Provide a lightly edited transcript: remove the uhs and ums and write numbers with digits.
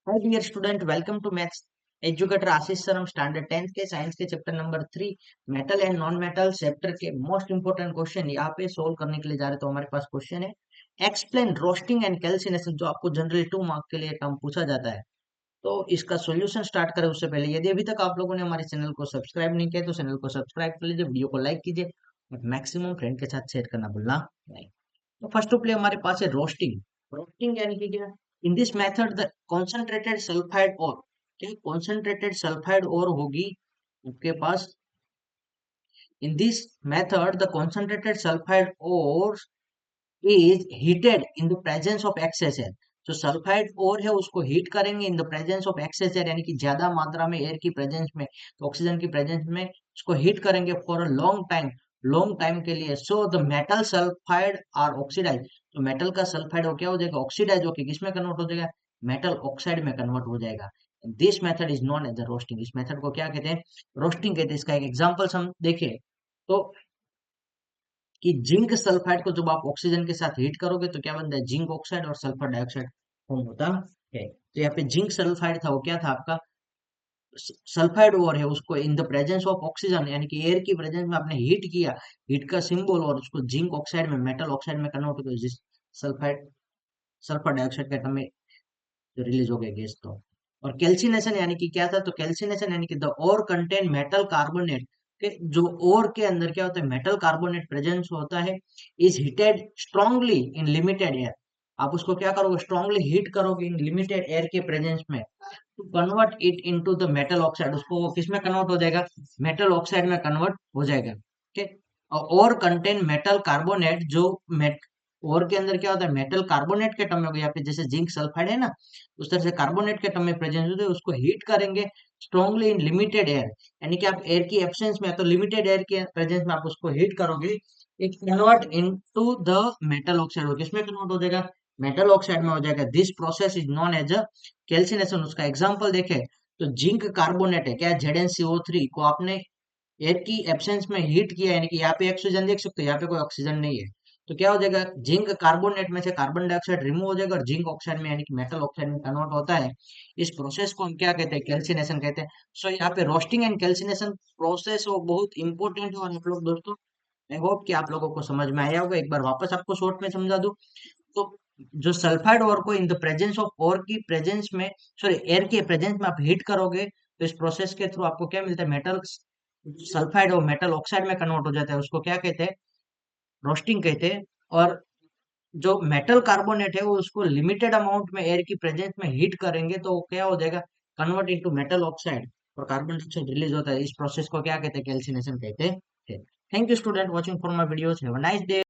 Hi dear student, welcome to maths educator Ashish sir. हम standard 10th के science के chapter number 3 metal and non metal chapter के most important question यहाँ पे solve करने के लिए जा रहे हैं। तो हमारे पास क्वेश्चन है एक्सप्लेन रोस्टिंग एंड कैल्सिनेशन, जो आपको जनरली 2 मार्क के लिए टर्म पूछा जाता है। तो इसका सॉल्यूशन स्टार्ट करें उससे पहले यदि अभी तक आप लोगों ने हमारे चैनल को सब्सक्राइब नहीं किया तो चैनल को सब्सक्राइब कर लीजिए, वीडियो को लाइक कीजिए और मैक्सिमम फ्रेंड के साथ शेयर करना भूलना नहीं। तो फर्स्ट ऑफ ऑल हमारे पास है रोस्टिंग। रोस्टिंग यानी कि क्या? In this method the concentrated sulphide ore क्या कॉन्सेंट्रेटेड सल्फाइड और होगी आपके पास। In this method the concentrated sulphide ore is heated in the presence of excess air. जो सल्फाइड और है उसको हीट करेंगे in the presence of excess air, यानी कि ज्यादा मात्रा में एयर की प्रेजेंस में, तो ऑक्सीजन की प्रेजेंस में उसको हीट करेंगे फॉर अ लॉन्ग टाइम के लिए। So the metal sulphide are oxidise. तो मेटल का सल्फाइड वो क्या हो जाएगा? ऑक्सीडाइज होकर किसमें कन्वर्ट हो जाएगा? मेटल ऑक्साइड में कन्वर्ट हो जाएगा। This method is known as the roasting. इस मेथड को क्या कहते हैं? रोस्टिंग कहते हैं। इसका एक एग्जांपल हम देखें तो कि जिंक सल्फाइड को जब आप ऑक्सीजन के साथ हीट करोगे तो क्या बनता है? जिंक ऑक्साइड और सल्फर डाइऑक्साइड फॉर्म होता है। तो यहाँ पे जिंक सल्फाइड था, वो क्या था आपका? सल्फाइड ओवर है, उसको इन द प्रेजेंस ऑफ ऑक्सीजन यानी कि एयर की प्रेजेंस में आपने हीट किया, हीट का सिंबल, और उसको जिंक ऑक्साइड में, मेटल ऑक्साइड में कन्वर्ट हो गया, जिस सल्फाइड सल्फर डाइऑक्साइड के टर्म में रिलीज हो गया गैस। तो और कैल्सिनेशन यानी कि क्या था? तो कैल्सिनेशन यानी कि the ore contain metal carbonate, के जो ओर के अंदर क्या होता है? मेटल कार्बोनेट प्रेजेंस होता है, is heated strongly in limited air. आप उसको क्या करोगे? स्ट्रांगली हीट करोगे इन लिमिटेड एयर के प्रेजेंस में to convert it into the metal oxide. उसको वो किस में कन्वर्ट हो जाएगा? मेटल ऑक्साइड में कन्वर्ट हो जाएगा। ठीक। और कंटेन मेटल कार्बोनेट, जो और के अंदर क्या होता है? मेटल कार्बोनेट के टर्म में हो गया, यहाँ पे जैसे जिंक सल्फाइड है ना, उस तरह से कार्बोनेट के टर्म में प्रेजेंस होते हैं, उसको हीट करेंगे स्ट्रांगली इन लिमिटेड एयर, यानी कि आप एयर की एब्सेंस में, तो लिमिटेड एयर के प्रेजेंस में आप उसको हीट करोगे, it convert into the metal oxide. हो किसमें कन्वर्ट हो जाएगा? मेटल ऑक्साइड में हो जाएगा। This process is known as a calcination. उसका एग्जांपल देखें तो जिंक कार्बोनेट है, क्या? ZnCO3 को आपने एयर की एब्सेंस में हीट किया, यानी कि यहाँ पे ऑक्सीजन देख सकते हो, यहाँ पे कोई ऑक्सीजन नहीं है, तो क्या हो जाएगा? जिंक कार्बोनेट में से कार्बन डाइऑक्साइड रिमूव हो जाएगा और जिंक ऑक्साइड में यानी कि मेटल ऑक्साइड में कन्वर्ट होता है। इस प्रोसेस को हम क्या कहते हैं? कैल्सिनेशन कहते हैं। सो यहाँ पे रोस्टिंग एंड कैल्सिनेशन प्रोसेस वो बहुत इंपॉर्टेंट है। और आप लोग दोस्तों, आई होप कि आप लोगों को समझ में आया होगा। एक बार वापस आपको शॉर्ट में समझा दूं तो जो सल्फाइड ओर को in the presence of ore की प्रेजेंस में, सॉरी एयर के प्रेजेंस में आप हीट करोगे, तो इस प्रोसेस के थ्रू आपको क्या मिलता है? मेटल सल्फाइड और मेटल ऑक्साइड में कन्वर्ट हो जाता है, उसको क्या कहते हैं? रोस्टिंग कहते हैं। और जो मेटल कार्बोनेट है वो उसको लिमिटेड अमाउंट में एयर की प्रेजेंस में हीट करेंगे तो वो क्या हो जाएगा? कन्वर्ट इनटू मेटल ऑक्साइड और कार्बन डाइऑक्साइड रिलीज होता है। इस प्रोसेस को क्या कहते हैं? कैल्सिनेशन कहते हैं। Thank you student watching for my videos. Have a nice day.